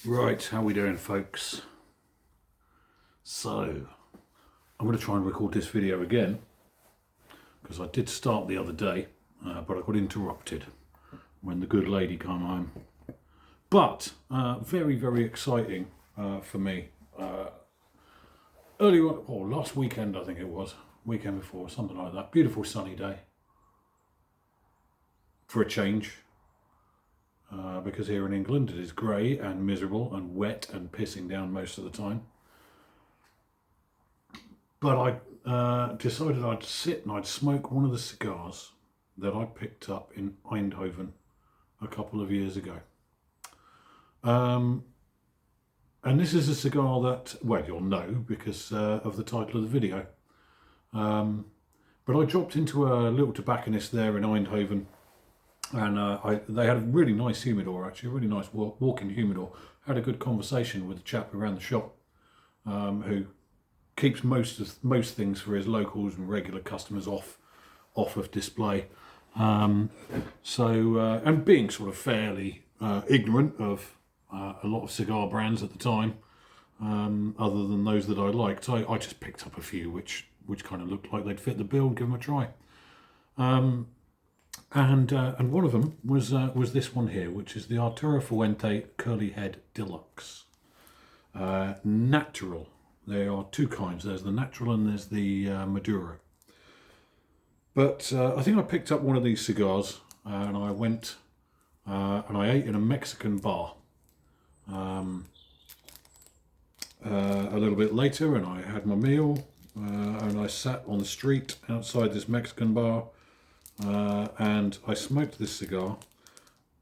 Right, how we doing, folks? So, I'm going to try and record this video again because I did start the other day, but I got interrupted when the good lady came home. But very, very exciting for me. Earlier on, or last weekend, I think it was, weekend before, something like that. Beautiful sunny day for a change. Because here in England it is grey and miserable and wet and pissing down most of the time. But I decided I'd sit and I'd smoke one of the cigars that I picked up in Eindhoven a couple of years ago. And this is a cigar that, well, you'll know because of the title of the video. But I dropped into a little tobacconist there in Eindhoven. And they had a really nice humidor, actually, a really nice walk-in humidor. I had a good conversation with the chap who ran the shop, who keeps most things for his locals and regular customers off of display. And being sort of fairly ignorant of a lot of cigar brands at the time, other than those that I liked, I just picked up a few which kind of looked like they'd fit the bill and give them a try. And one of them was this one here, which is the Arturo Fuente Curly Head Deluxe. Natural. There are two kinds. There's the natural and there's the Maduro. But I think I picked up one of these cigars and I went and I ate in a Mexican bar a little bit later, and I had my meal and I sat on the street outside this Mexican bar. And I smoked this cigar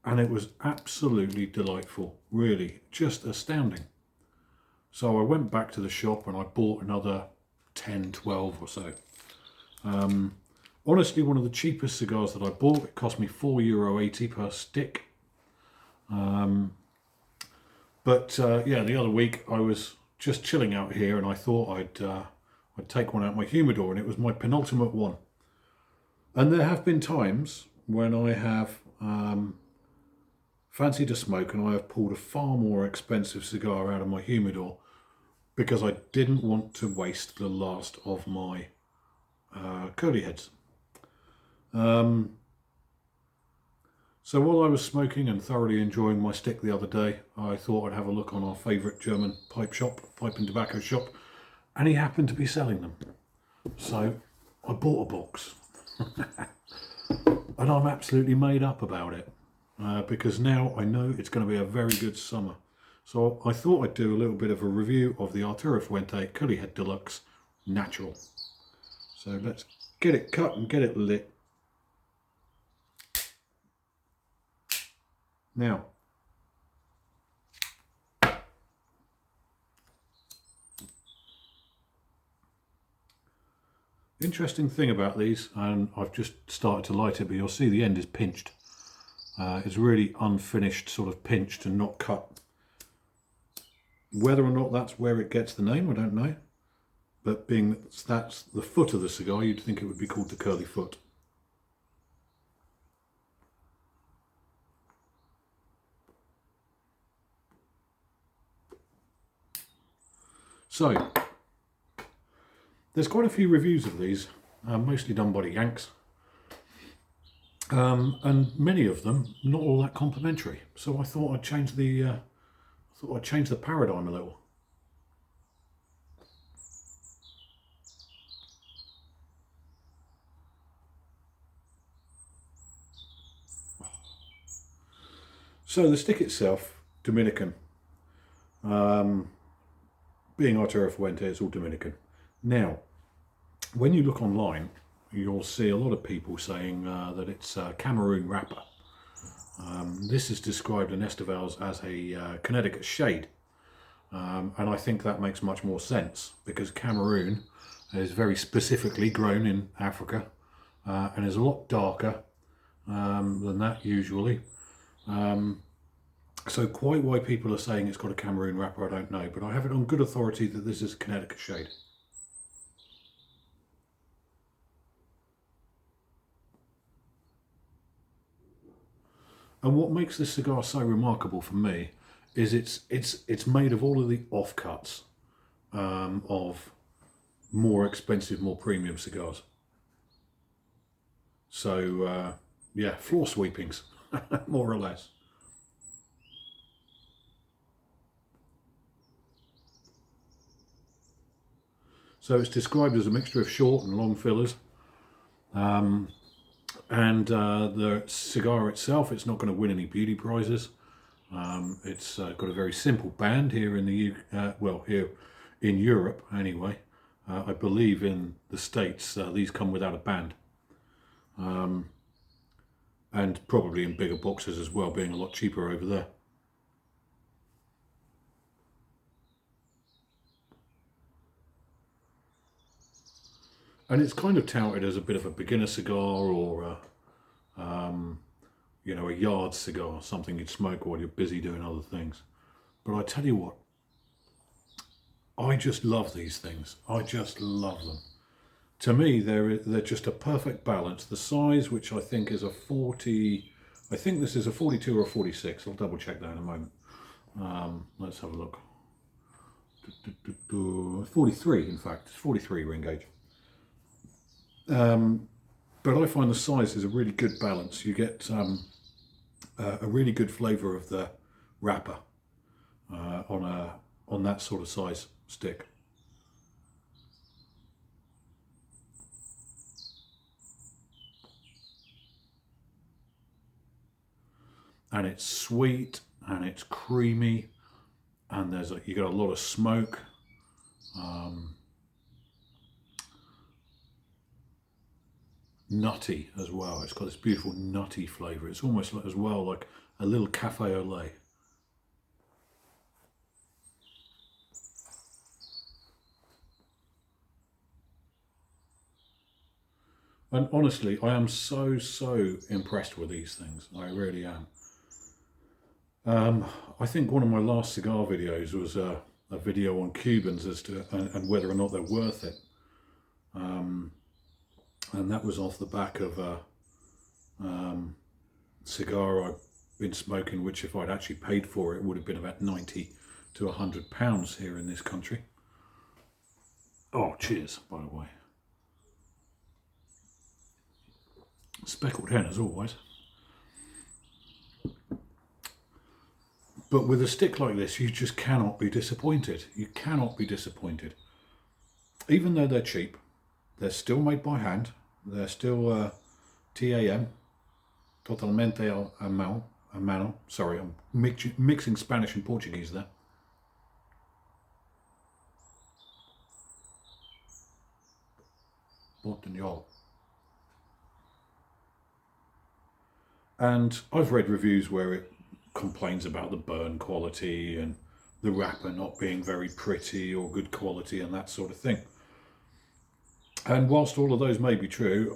and it was absolutely delightful, really, just astounding. So I went back to the shop and I bought another 10, 12 or so. Honestly, one of the cheapest cigars that I bought. It cost me €4.80 per stick. Yeah, the other week I was just chilling out here and I thought I'd take one out of my humidor, and it was my penultimate one. And there have been times when I have fancied a smoke and I have pulled a far more expensive cigar out of my humidor because I didn't want to waste the last of my curly heads. So while I was smoking and thoroughly enjoying my stick the other day, I thought I'd have a look on our favourite German pipe and tobacco shop, and he happened to be selling them. So I bought a box. And I'm absolutely made up about it because now I know it's going to be a very good summer. So I thought I'd do a little bit of a review of the Arturo Fuente Curly Head Deluxe Natural. So let's get it cut and get it lit. Now, interesting thing about these, and I've just started to light it, but you'll see the end is pinched. It's really unfinished, sort of pinched and not cut. Whether or not that's where it gets the name, I don't know. But being that's the foot of the cigar, you'd think it would be called the curly foot. So, there's quite a few reviews of these, mostly done by the Yanks, and many of them not all that complimentary. So I thought I'd change the paradigm a little. So the stick itself, Dominican. Being Arturo Fuente, it's all Dominican. Now, when you look online, you'll see a lot of people saying that it's a Cameroon wrapper. This is described in Estivales as a Connecticut shade. And I think that makes much more sense because Cameroon is very specifically grown in Africa and is a lot darker than that usually. So quite why people are saying it's got a Cameroon wrapper, I don't know, but I have it on good authority that this is a Connecticut shade. And what makes this cigar so remarkable for me is it's made of all of the offcuts of more expensive, more premium cigars. So yeah, floor sweepings, more or less. So it's described as a mixture of short and long fillers. And the cigar itself, it's not going to win any beauty prizes. It's got a very simple band here in the well, here in Europe anyway. I believe in the States these come without a band, and probably in bigger boxes as well, being a lot cheaper over there. And it's kind of touted as a bit of a beginner cigar, or you know, a yard cigar, something you'd smoke while you're busy doing other things. But I tell you what, I just love these things. I just love them. To me, they're just a perfect balance. The size, which I think is a 40, I think this is a 42 or a 46. I'll double check that in a moment. Let's have a look. 43, in fact, it's 43 ring gauge. But I find the size is a really good balance. You get a really good flavour of the wrapper on that sort of size stick. And it's sweet and it's creamy, and you got a lot of smoke. Nutty as well. It's got this beautiful nutty flavour. It's almost like, as well, like a little cafe au lait. And honestly, I am so impressed with these things. I really am. I think one of my last cigar videos was a video on Cubans as to and whether or not they're worth it. And that was off the back of a cigar I've been smoking, which if I'd actually paid for it would have been about 90 to £100 here in this country. Oh, cheers, by the way. Speckled hen as always. But with a stick like this, you just cannot be disappointed. You cannot be disappointed. Even though they're cheap, they're still made by hand. They're still TAM, totalmente a mano. Sorry, I'm mixing Spanish and Portuguese there. Portuñol. And I've read reviews where it complains about the burn quality and the wrapper not being very pretty or good quality and that sort of thing. And whilst all of those may be true,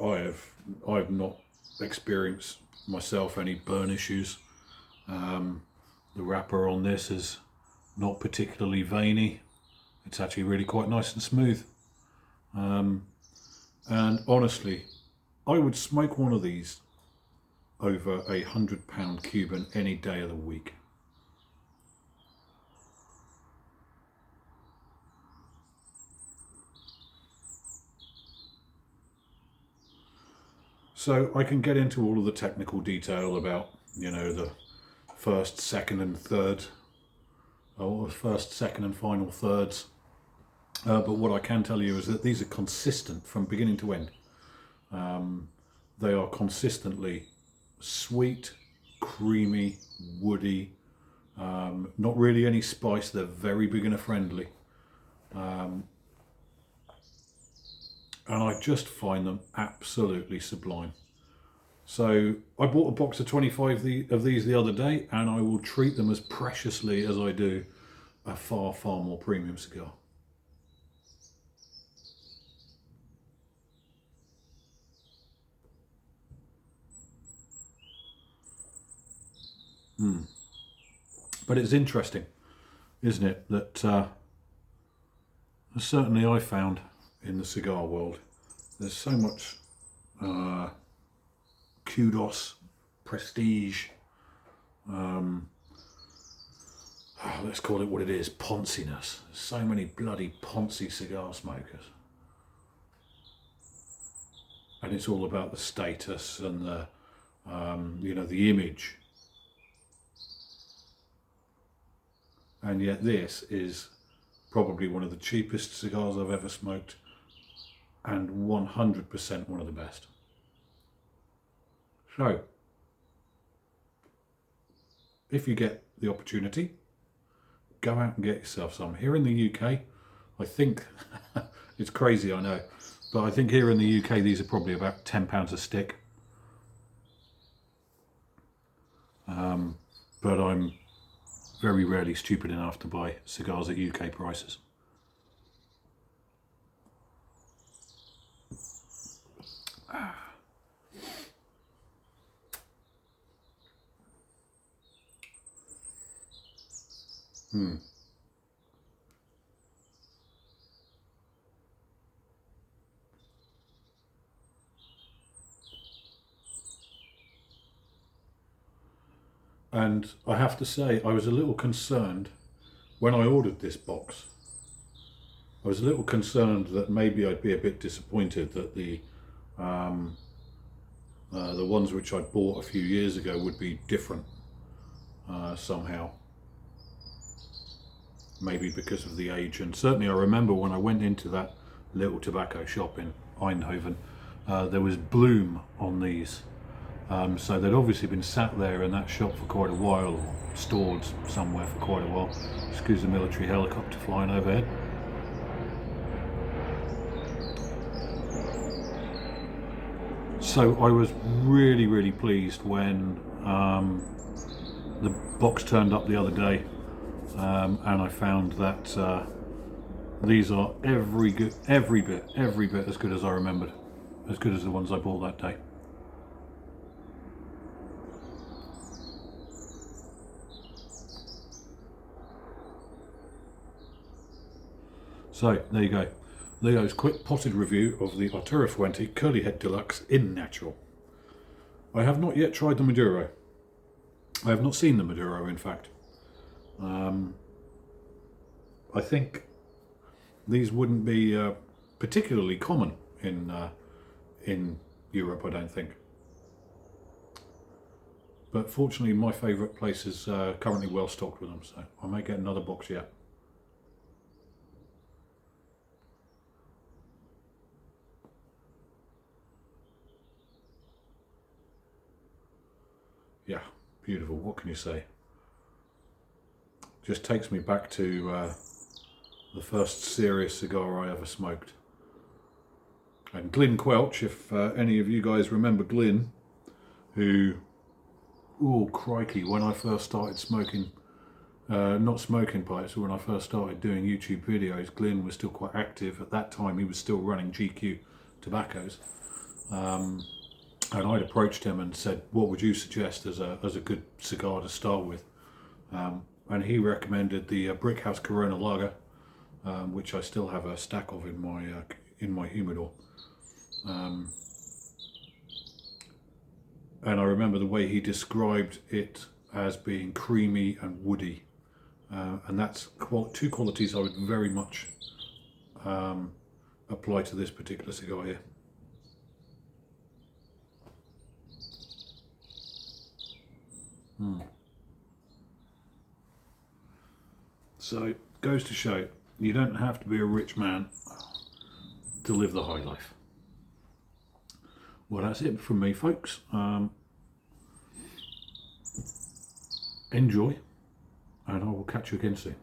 I've not experienced myself any burn issues. The wrapper on this is not particularly veiny. It's actually really quite nice and smooth. And honestly, I would smoke one of these over a £100 Cuban any day of the week. So I can get into all of the technical detail about, you know, the first, second and third, or first, second and final thirds. But what I can tell you is that these are consistent from beginning to end. They are consistently sweet, creamy, woody, not really any spice. They're very beginner friendly. And I just find them absolutely sublime. So I bought a box of 25 of these the other day, and I will treat them as preciously as I do a far more premium cigar. But it's interesting, isn't it, that certainly I found in the cigar world, there's so much kudos, prestige, let's call it what it is, ponciness. So many bloody poncy cigar smokers. And it's all about the status and the, the image. And yet this is probably one of the cheapest cigars I've ever smoked, and 100% one of the best. So, if you get the opportunity, go out and get yourself some. Here in the UK, I think, it's crazy I know, but I think here in the UK these are probably about £10 a stick. But I'm very rarely stupid enough to buy cigars at UK prices. And I have to say, I was a little concerned when I ordered this box. I was a little concerned that maybe I'd be a bit disappointed that the ones which I bought a few years ago would be different somehow. Maybe because of the age. And certainly I remember when I went into that little tobacco shop in Eindhoven, there was bloom on these. So they'd obviously been sat there in that shop for quite a while, or stored somewhere for quite a while. Excuse the military helicopter flying overhead. So I was really, really pleased when the box turned up the other day, and I found that these are every bit as good as I remembered, as good as the ones I bought that day. So there you go. Leo's quick potted review of the Arturo Fuente Curly Head Deluxe in natural. I have not yet tried the Maduro. I have not seen the Maduro, in fact. I think these wouldn't be particularly common in Europe, I don't think. But fortunately, my favourite place is currently well stocked with them, so I may get another box yet. Yeah, beautiful. What can you say? Just takes me back to the first serious cigar I ever smoked. And Glyn Quelch, if any of you guys remember Glyn, who, oh crikey, when I first started smoking, not smoking pipes, but when I first started doing YouTube videos, Glyn was still quite active. At that time he was still running GQ Tobaccos. And I'd approached him and said, what would you suggest as a good cigar to start with? And he recommended the Brickhouse Corona Lager, which I still have a stack of in my humidor. And I remember the way he described it as being creamy and woody. And that's two qualities I would very much apply to this particular cigar here. So, goes to show, you don't have to be a rich man to live the high life. Well, that's it from me, folks. Enjoy, and I will catch you again soon.